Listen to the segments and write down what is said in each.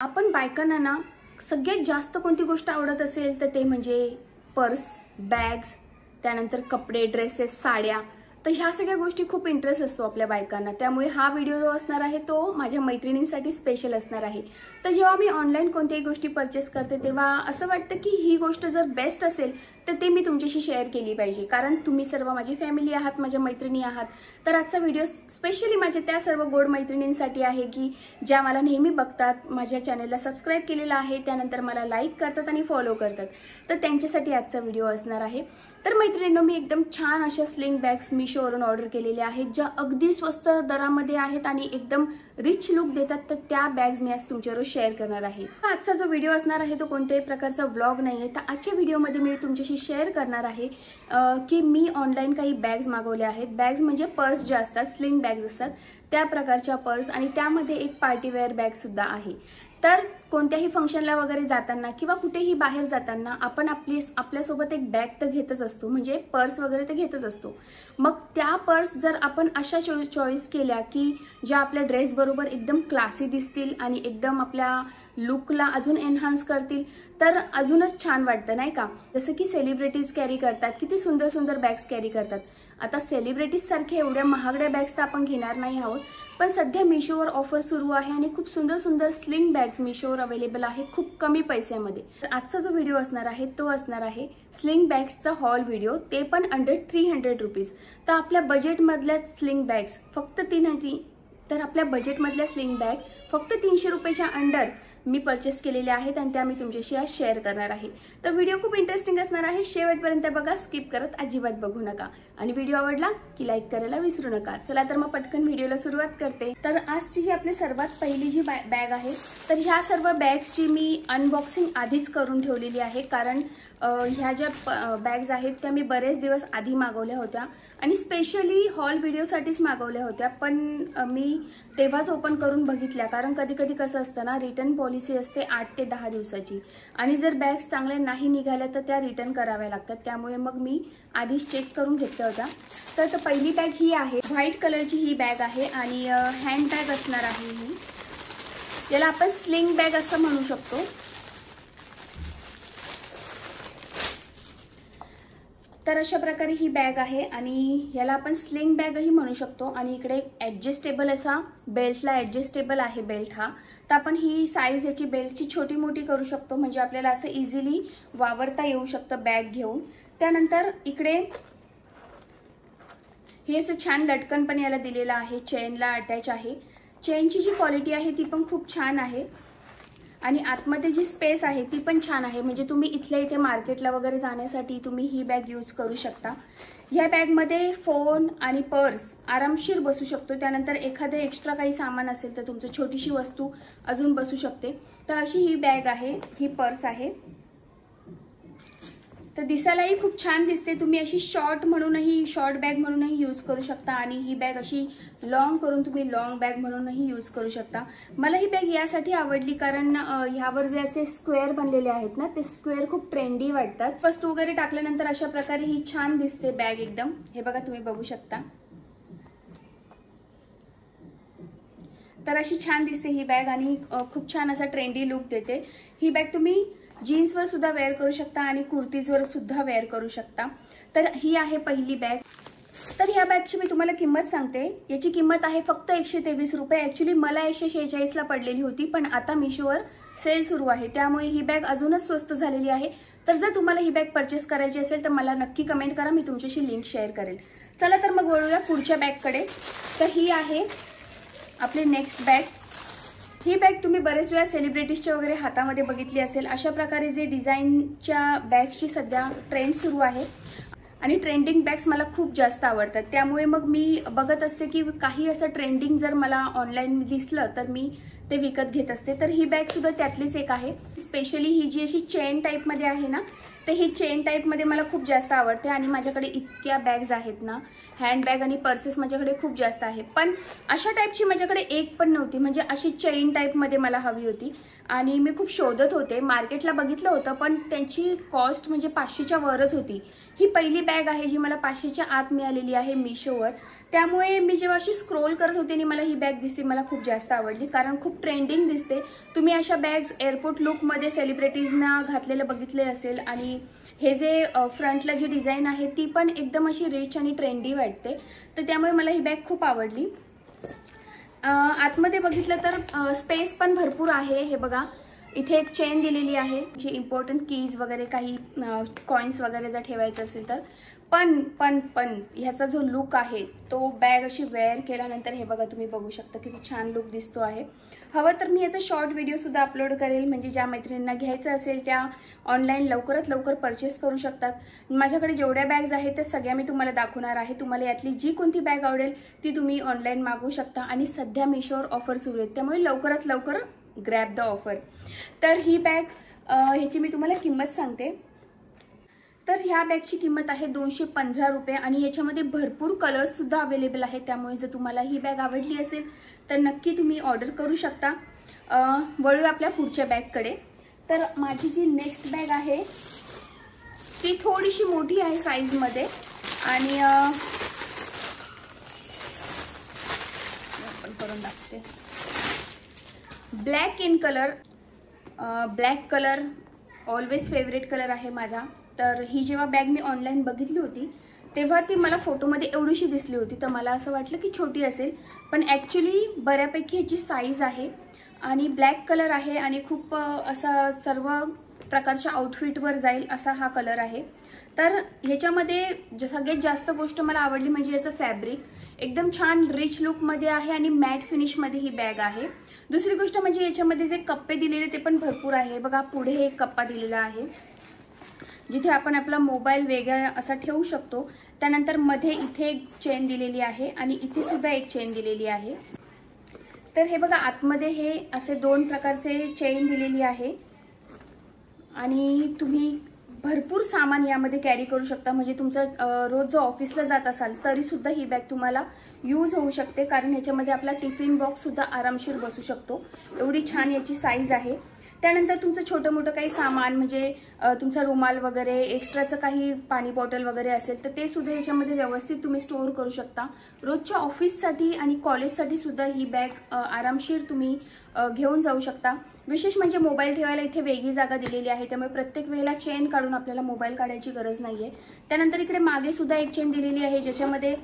आपण बायकांना ना सगळ्यात जास्त कोणती गोष्ट आवडत असेल तर ते म्हणजे पर्स, बॅग्स, त्यानंतर कपडे, ड्रेसेस, साड्या. तर ह्या सगळ्या गोष्टी खूप इंटरेस्ट असतो आपल्या बायकांना. त्यामुळे हा व्हिडिओ जो असणार आहे तो माझ्या मैत्रिणींसाठी स्पेशल असणार आहे. तर जेव्हा मी ऑनलाईन कोणत्याही गोष्टी परचेस करते तेव्हा असं वाटतं की ही गोष्ट जर बेस्ट असेल तर ते मी तुमच्याशी शेअर केली पाहिजे, कारण तुम्ही सर्व माझी फॅमिली आहात, माझ्या मैत्रिणी आहात. तर आजचा व्हिडिओ स्पेशली माझ्या त्या सर्व गोड मैत्रिणींसाठी आहे की ज्या मला नेहमी बघतात, माझ्या चॅनलला सबस्क्राईब केलेलं आहे, त्यानंतर मला लाईक करतात आणि फॉलो करतात. तर त्यांच्यासाठी आजचा व्हिडिओ असणार आहे. तर मैत्रिणींनो, मी एकदम छान अशा स्लिंग बॅग्स मीशोवरून ऑर्डर केलेल्या आहेत, ज्या अगदी स्वस्त दरामध्ये आहेत आणि एकदम रिच लुक देतात. तर त्या बॅग्स मी आज तुमच्याबरोबर शेअर करणार आहे. आजचा जो व्हिडिओ असणार आहे तो कोणत्याही प्रकारचा व्लॉग नाही आहे. तर आजच्या व्हिडिओमध्ये मी तुमच्याशी शेअर करणार आहे की मी ऑनलाईन काही बॅग्स मागवल्या आहेत. बॅग्स म्हणजे पर्स ज्या असतात, स्लिंग बॅग्स असतात त्या प्रकारच्या पर्स, आणि त्यामध्ये एक पार्टीवेअर बॅग सुद्धा आहे. तर कोणत्याही फंक्शनला वगैरे जाताना किंवा कुठेही बाहेर जाताना आपण आपल्यासोबत एक बॅग तर घेतच असतो, म्हणजे पर्स वगैरे तर घेतच असतो. मग त्या पर्स जर आपण अशा चॉईस केल्या की ज्या आपल्या ड्रेस बरोबर एकदम क्लासी दिसतील आणि एकदम आपल्या लुकला अजून एनहान्स करतील तर अजूनच छान वाटतं, नाही का? जसं की सेलिब्रिटीज कॅरी करतात, किती सुंदर सुंदर बॅग्स कॅरी करतात. आता सेलिब्रिटीज सारखे एवढ्या महागड्या बॅग्स तर आपण घेणार नाही आहोत, पण सध्या मिशोवर ऑफर सुरू आहे आणि खूप सुंदर सुंदर स्लिंग बॅग्स मिशोवर अवेलेबल आहे खूप कमी पैशामध्ये. तर आजचा जो व्हिडिओ असणार आहे तो असणार आहे स्लिंग बॅग्सचा हॉल व्हिडिओ, ते पण अंडर 300 रुपीज. तर आपल्या बजेटमधल्या स्लिंग बॅग्स फक्त आपल्या बजेटमधल्या स्लिंग बॅग्स फक्त 300 रुपयाच्या अंडर मी परचेस केलेले आहेत आणि त्या मी तुमच्याशी आज शेअर करणार आहे. तर व्हिडिओ खूप इंटरेस्टिंग असणार आहे, शेवटपर्यंत बघा, स्किप करत अजिबात बघू नका. आणि व्हिडिओ आवडला की लाईक करायला विसरू नका. चला तर मग पटकन व्हिडिओला सुरुवात करते. तर आजची जी आपली सर्वात पहिली जी बॅग आहे, तर ह्या सर्व बॅग्सची मी अनबॉक्सिंग आधीच करून ठेवलेली आहे, कारण ह्या ज्या बॅग्स आहेत त्या मी बरेच दिवस आधी मागवल्या होत्या आणि स्पेशली हॉल व्हिडिओसाठीच मागवल्या होत्या. पण मी तेव्हाच ओपन करून बघितल्या, कारण कधी कधी कसं असतं ना, रिटर्न पॉलिसी असते 8 ते 10 दिवसाची, आणि जर बॅग्स चांगल्या नाही निघाल्या तर त्या रिटर्न कराव्या लागतात. त्यामुळे मग मी आधीच चेक करून घेतल्या होत्या. तर पहिली बॅग ही आहे, व्हाईट कलरची ही बॅग आहे आणि हँड बॅग असणार आहे ही. याला आपण स्लिंग बॅग असं म्हणू शकतो. तर अशा प्रकारे ही बॅग आहे आणि याला आपण स्लिंग बॅगही म्हणू शकतो. आणि इकडे एक ॲडजस्टेबल असा बेल्टला ॲडजस्टेबल आहे बेल्ट हा. तर आपण ही साईज याची बेल्टची छोटी मोठी करू शकतो, म्हणजे आपल्याला असं इझिली वावरता येऊ शकतं बॅग घेऊन. त्यानंतर इकडे हे असं छान लटकन पण याला दिलेलं आहे, चेनला अटॅच आहे. चेनची जी क्वालिटी आहे ती पण खूप छान आहे आणि आतमध्ये जी स्पेस आहे ती पण छान आहे, म्हणजे तुम्ही इथल्या इथे मार्केटला वगैरे जाण्यासाठी तुम्ही ही बॅग यूज करू शकता. ह्या बॅगमध्ये फोन आणि पर्स आरामशीर बसू शकतो. त्यानंतर एखादं एक्स्ट्रा काही सामान असेल तर तुमचं छोटीशी वस्तू अजून बसू शकते. तर अशी ही बॅग आहे, ही पर्स आहे. तर दिसायलाही खूप छान दिसते. तुम्ही अशी शॉर्ट बॅग म्हणूनही यूज करू शकता आणि ही बॅग अशी लॉंग करून तुम्ही लॉंग बॅग म्हणूनही यूज करू शकता. मला ही बॅग यासाठी आवडली कारण ह्यावर जे असे स्क्वेअर बनलेले आहेत ना, ते स्क्वेअर खूप ट्रेंडी वाटतात. वस्तू वगैरे टाकल्यानंतर अशा प्रकारे ही छान दिसते बॅग एकदम. हे बघा, तुम्ही बघू शकता. तर अशी छान दिसते ही बॅग आणि खूप छान असा ट्रेंडी लुक देते. ही बॅग तुम्ही जीन्सवर सुद्धा वेअर करू शकता आणि कुर्तीजवर सुद्धा वेअर करू शकता. तर ही आहे पहिली बॅग. तर ह्या बॅगची मी तुम्हाला किंमत सांगते. याची किंमत आहे फक्त 123 रुपये. ॲक्च्युली मला 146ला पडलेली होती, पण आता मिशोवर सेल सुरू आहे त्यामुळे ही बॅग अजूनच स्वस्त झालेली आहे. तर जर तुम्हाला ही बॅग परचेस करायची असेल तर मला नक्की कमेंट करा, मी तुमच्याशी लिंक शेअर करेल. चला तर मग वळूया पुढच्या बॅगकडे. तर ही आहे आपली नेक्स्ट बॅग. ही बॅग तुम्ही बरेच वेळा सेलिब्रिटीजच्या वगैरे हातामध्ये बघितली असेल. अशा प्रकारे जे डिझाईनच्या बॅग्सची सध्या ट्रेंड सुरू आहे आणि ट्रेंडिंग बॅग्स मला खूप जास्त आवडतात. त्यामुळे मग मी बघत असते की काही असं ट्रेंडिंग जर मला ऑनलाईन दिसलं तर मी ते विकत घेत असते. तर ही बॅग सुद्धा त्यातलीच एक आहे. स्पेशली ही जी अशी चेन टाईपमध्ये आहे ना, तर ही चेन टाईपमध्ये मला खूप जास्त आवडते आणि माझ्याकडे इतक्या बॅग्स आहेत ना, हँडबॅग आणि पर्सेस माझ्याकडे खूप जास्त आहे. पण अशा टाईपची माझ्याकडे एक पण नव्हती, म्हणजे अशी चेन टाईपमध्ये मला हवी होती आणि मी खूप शोधत होते. मार्केटला बघितलं होतं पण त्यांची कॉस्ट म्हणजे 500च्या वरच होती. ही पहिली बॅग आहे जी मला 500च्या आत मिळालेली आहे मिशोवर. त्यामुळे मी जेव्हा अशी स्क्रोल करत होते आणि मला ही बॅग दिसली, मला खूप जास्त आवडली, कारण खूप खूप ट्रेंडिंग दिसते. तुम्ही अशा बॅग्स एअरपोर्ट लुकमध्ये सेलिब्रिटीजना घातलेलं बघितले असेल. आणि हे जे फ्रंटला जी डिझाईन आहे ती पण एकदम अशी रिच आणि ट्रेंडी वाटते. तर त्यामुळे मला ही बॅग खूप आवडली. आतमध्ये बघितलं तर स्पेस पण भरपूर आहे. हे बघा, इथे एक चेन दिलेली आहे जी इम्पॉर्टंट कीज वगैरे काही कॉइन्स वगैरे जर ठेवायचं असेल तर. पण ह्याचा जो लुक आहे तो बॅग अशी वेअर केल्यानंतर हे बघा तुम्ही बघू शकता किती छान लुक दिसतो आहे. हवं तर मी याचा शॉर्ट व्हिडिओसुद्धा अपलोड करेल, म्हणजे ज्या मैत्रिणींना घ्यायचं असेल त्या ऑनलाईन लवकरात लवकर परचेस करू शकतात. माझ्याकडे जेवढ्या बॅग्स आहेत त्या सगळ्या मी तुम्हाला दाखवणार आहे. तुम्हाला यातली जी कोणती बॅग आवडेल ती तुम्ही ऑनलाईन मागवू शकता. आणि सध्या मीशोवर ऑफर सुरू आहेत, त्यामुळे लवकरात लवकर ग्रॅब द ऑफर. तर ही बॅग ह्याची मी तुम्हाला किंमत सांगते. तर ह्या बॅगची किंमत आहे 215 रुपये आणि याच्यामध्ये भरपूर कलर्ससुद्धा अवेलेबल आहेत. त्यामुळे जर तुम्हाला ही बॅग आवडली असेल तर नक्की तुम्ही ऑर्डर करू शकता. वळूया आपल्या पुढच्या बॅगकडे. तर माझी जी नेक्स्ट बॅग आहे ती थोडीशी मोठी आहे साईजमध्ये आणि ओपन करून दाखवते. Black in colour. Black colour always favourite colour आहे माझा. तर ही जेव्हा बॅग मी ऑनलाईन बघितली होती तेव्हा ती मला फोटोमध्ये एवढीशी दिसली होती, तर मला असं वाटलं की छोटी असेल, पण ॲक्च्युली बऱ्यापैकी ह्याची साईज आहे. आणि ब्लॅक कलर आहे आणि खूप असा सर्व प्रकारच्या आउटफिटवर जाईल असा हा कलर आहे. तर ह्याच्यामध्ये सगळ्यात जास्त गोष्ट मला आवडली म्हणजे याचं फॅब्रिक एकदम छान रिच लुकमध्ये आहे आणि मॅट फिनिशमध्ये ही बॅग आहे. दुसरी गोष्ट म्हणजे याच्यामध्ये जे कप्पे दिलेले ते पण भरपूर आहे. बघा, पुढे एक कप्पा दिलेला आहे जिथे आपण आपला मोबाईल वेगळा असा ठेवू शकतो. त्यानंतर मध्ये इथे एक चेन दिलेली आहे आणि इथे सुद्धा एक चेन दिलेली आहे. तर हे बघा, आतमध्ये हे असे 2 प्रकारचे चेन दिलेली आहे आणि तुम्ही भरपूर सामान यामध्ये कॅरी करू शकता. म्हणजे तुमचं रोज जर ऑफिसला जात असाल तरी सुद्धा ही बॅग तुम्हाला यूज होऊ शकते, कारण ह्याच्यामध्ये आपला टिफिन बॉक्स सुद्धा आरामशीर बसू शकतो. एवढी छान याची साईज आहे. त्यानंतर तुमचं छोटं मोठं काही सामान म्हणजे तुमचा रुमाल वगैरे एक्स्ट्राचं काही पाणी बॉटल वगैरे असेल तर ते सुद्धा याच्यामध्ये व्यवस्थित तुम्ही स्टोअर करू शकता. रोजच्या ऑफिससाठी आणि कॉलेजसाठी सुद्धा ही बॅग आरामशीर तुम्ही घेऊन जाऊ शकता. विशेष म्हणजे मोबाईल ठेवायला इथे वेगळी जागा दिलेली आहे, त्यामुळे प्रत्येक वेळेला चेन काढून आपल्याला मोबाईल काढायची गरज नाहीये. त्यानंतर इकडे मागे सुद्धा एक चेन दिलेली आहे ज्याच्यामध्ये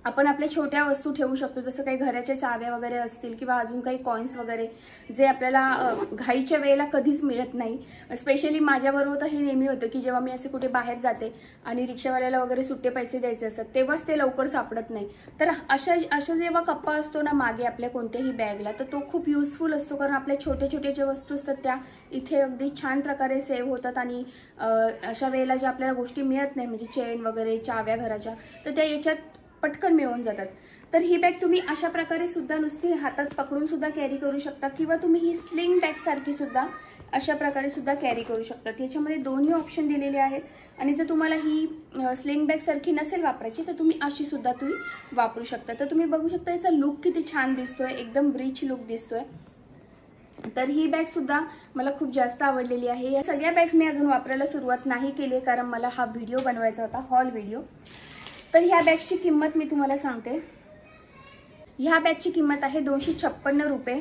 आपण आपल्या छोट्या वस्तू ठेवू शकतो, जसं काही घराच्या चाव्या वगैरे असतील किंवा अजून काही कॉइन्स वगैरे जे आपल्याला घाईच्या वेळेला कधीच मिळत नाही. स्पेशली माझ्याबरोबर तर हे नेहमी होतं की जेव्हा मी असे कुठे बाहेर जाते आणि रिक्षावाल्याला वगैरे सुट्टे पैसे द्यायचे असतात तेव्हाच ते लवकर सापडत नाही. तर अशा जेव्हा कप्पा असतो ना मागे आपल्या कोणत्याही बॅगला, तर तो खूप युजफुल असतो, कारण आपल्या छोट्या छोट्या ज्या वस्तू असतात त्या इथे अगदी छान प्रकारे सेव्ह होतात. आणि अशा वेळेला ज्या आपल्याला गोष्टी मिळत नाही म्हणजे चेन वगैरे चाव्या घराच्या, तर त्या याच्यात पटकन मिळून जातात. तर ही बॅग तुम्ही अशा प्रकारे सुद्धा नुसती हातात पकडून सुद्धा कॅरी करू शकता किंवा तुम्ही ही स्लिंग बॅग सारखी सुद्धा अशा प्रकारे सुद्धा कॅरी करू शकता. याच्यामध्ये दोन्ही ऑप्शन दिलेले आहेत. आणि जर तुम्हाला ही स्लिंग बॅग सारखी नसेल वापरायची तर तुम्ही अशी सुद्धा तुम्ही वापरू शकता. तर तुम्ही बघू शकता याचा लुक किती छान दिसतोय, एकदम रिच लुक दिसतोय. तर ही बॅग सुद्धा मला खूप जास्त आवडलेली आहे. या सगळ्या बॅग्स मी अजून वापरायला सुरुवात नाही केली कारण मला हा व्हिडिओ बनवायचा होता, हॉल व्हिडिओ. तर ह्या बॅगची किंमत मी तुम्हाला सांगते. ह्या बॅगची किंमत आहे 256 रुपये.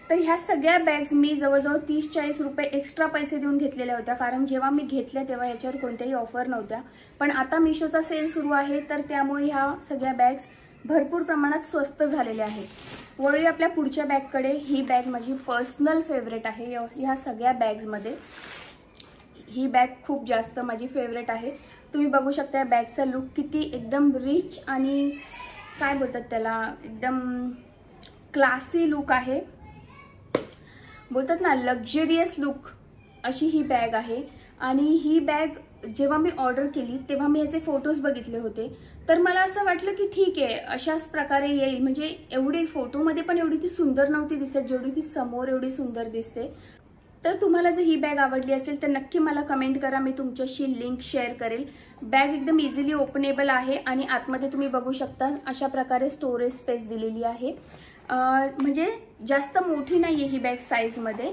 तर ह्या सगळ्या बॅग्स मी जवळजवळ 30-40 रुपये एक्स्ट्रा पैसे देऊन घेतलेल्या होत्या, कारण जेव्हा मी घेतल्या तेव्हा याच्यावर कोणत्याही ऑफर नव्हत्या. पण आता मिशोचा सेल सुरू आहे तर त्यामुळे ह्या सगळ्या बॅग्स भरपूर प्रमाणात स्वस्त झालेल्या आहेत. वळूया आपल्या पुढच्या बॅगकडे. ही बॅग माझी पर्सनल फेवरेट आहे. ह्या सगळ्या बॅग्समध्ये ही बॅग खूप जास्त माझी फेवरेट आहे. तुम्ही बघू शकता बॅगचा लुक किती एकदम रिच आणि काय बोलतात त्याला, एकदम क्लासी लुक आहे. बोलतात ना लक्झरियस लुक, अशी ही बॅग आहे. आणि ही बॅग जेव्हा मी ऑर्डर केली तेव्हा मी याचे फोटोज बघितले होते, तर मला असं वाटलं की ठीक आहे अशाच प्रकारे येईल. म्हणजे एवढी फोटोमध्ये पण एवढी ती सुंदर नव्हती दिसत जेवढी ती समोर एवढी सुंदर दिसते. तर तुम्हाला जर ही बॅग आवडली असेल तर नक्की मला कमेंट करा, मी तुमच्याशी लिंक शेअर करेल. बॅग एकदम इझिली ओपनेबल आहे आणि आतमध्ये तुम्ही बघू शकता अशा प्रकारे स्टोरेज स्पेस दिलेली आहे. म्हणजे जास्त मोठी नाही आहे ही बॅग साईजमध्ये,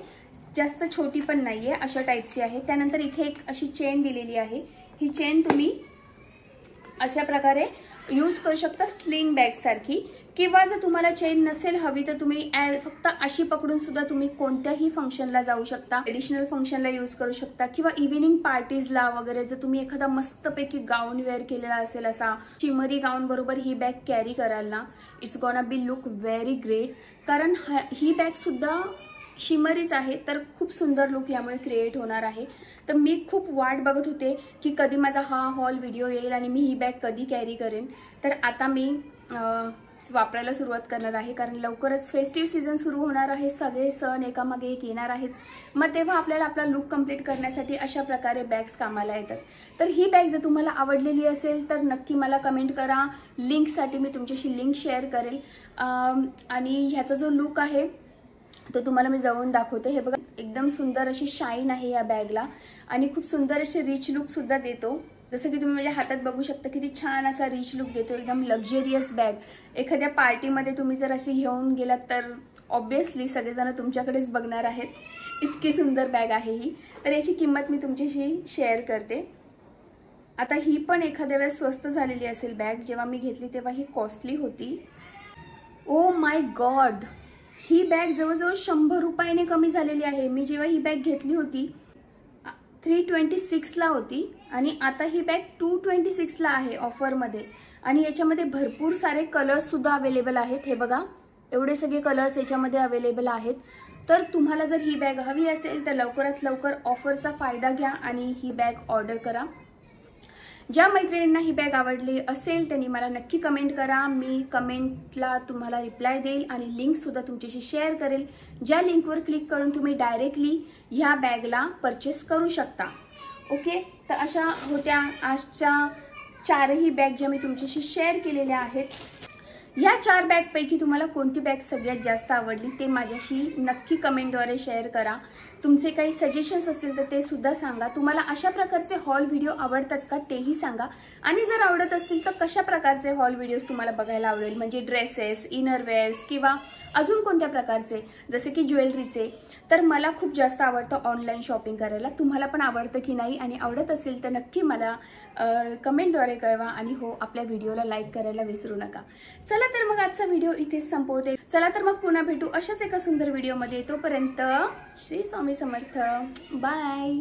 जास्त छोटी पण नाही आहे, अशा टाईपची आहे. त्यानंतर इथे एक अशी चेन दिलेली आहे. ही चेन तुम्ही अशा प्रकारे यूज करू शकता स्लिंग बॅग सारखी, किंवा जर तुम्हाला चेन नसेल हवी तर तुम्ही फक्त अशी पकडून सुद्धा तुम्ही कोणत्याही फंक्शनला जाऊ शकता, ट्रेडिशनल फंक्शनला यूज करू शकता, किंवा इव्हिनिंग पार्टीजला वगैरे जर तुम्ही एखादा मस्तपैकी गाऊन वेअर केलेला असेल, असा शिमरी गाऊन बरोबर ही बॅग कॅरी कराल ना, it's gonna be look very great. कारण ही बॅग सुद्धा शिमरीच आहे, तर खूप सुंदर लुक यामुळे क्रिएट होणार आहे. तर मी खूप वाट बघत होते की कधी माझा हा हॉल व्हिडिओ येईल आणि मी ही बॅग कधी कॅरी करेन. तर आता मी वापरायला सुरुवात करणार आहे, कारण लवकरच फेस्टिव्ह सीझन सुरू होणार आहे, सगळे सण एकामागे एक येणार आहेत. मग तेव्हा आपल्याला आपला लुक कंप्लीट करण्यासाठी अशा प्रकारे बॅग्स कामाला येतात. तर ही बॅग जर तुम्हाला आवडलेली असेल तर नक्की मला कमेंट करा. लिंकसाठी मी तुमच्याशी लिंक शेअर करेल. आणि ह्याचा जो लुक आहे तो तुम्हाला मी जवळून दाखवते. हे बघा, एकदम सुंदर अशी शाईन आहे या बॅगला आणि खूप सुंदर असे रिच लुक सुद्धा देतो. जसं की तुम्ही माझ्या हातात बघू शकता, किती छान असा रिच लुक देतो, एकदम लक्झरियस बॅग. एखाद्या पार्टीमध्ये तुम्ही जर अशी घेऊन गेलात तर ऑब्विसली सगळेजण तुमच्याकडेच बघणार आहेत. इतकी सुंदर बॅग आहे ही. तर याची किंमत मी तुमच्याशी शेअर करते. आता ही पण एखाद्या वेळेस स्वस्त झालेली असेल बॅग, जेव्हा मी घेतली तेव्हा ही कॉस्टली होती. Oh my God, he bag जवळजवळ 100 रुपयाने कमी झालेली आहे. मी जेव्हा ही बॅग घेतली होती 326 ला होती आणि आता ही बॅग 226 ला आहे ऑफरमध्ये. आणि याच्यामध्ये भरपूर सारे कलर्स सुद्धा अवेलेबल आहेत. हे बघा, एवढे सगळे कलर्स याच्यामध्ये अवेलेबल आहेत. तर तुम्हाला जर ही बॅग हवी असेल तर लवकरात लवकर ऑफरचा फायदा घ्या आणि ही बॅग ऑर्डर करा. ज्या मैत्रिणींना ही बॅग आवडली असेल त्यांनी मला नक्की कमेंट करा. मी कमेंटला तुम्हाला रिप्लाय देईल आणि लिंक सुद्धा तुमच्याशी शेअर करेल, ज्या लिंकवर क्लिक करून तुम्ही डायरेक्टली ह्या बॅगला परचेस करू शकता. ओके, तर अशा होत्या आजच्या 4ही बॅग ज्या मी तुमच्याशी शेअर केलेल्या आहेत. ह्या 4 बॅगपैकी तुम्हाला कोणती बॅग सगळ्यात जास्त आवडली ते माझ्याशी नक्की कमेंटद्वारे शेअर करा. तुमचे काही सजेशन्स असतील तर ते सुद्धा सांगा. तुम्हाला अशा प्रकारचे हॉल व्हिडिओ आवडतात का तेही सांगा. आणि जर आवडत असतील तर कशा प्रकारचे हॉल व्हिडिओज तुम्हाला बघायला आवडेल, म्हणजे ड्रेसेस, इनरवेअर्स किंवा अजून कोणत्या प्रकारचे, जसे की ज्वेलरीचे. तर मला खूप जास्त आवडतं ऑनलाईन शॉपिंग करायला. तुम्हाला पण आवडतं की नाही, आणि आवडत असेल तर नक्की मला कमेंटद्वारे कळवा. आणि हो, आपल्या व्हिडिओला लाईक करायला विसरू नका. चला तर मग आजचा व्हिडिओ इथेच संपवते. चला तर मग पुन्हा भेटू अशाच एका सुंदर व्हिडिओमध्ये. तोपर्यंत श्री स्वामी समर्थ. बाय.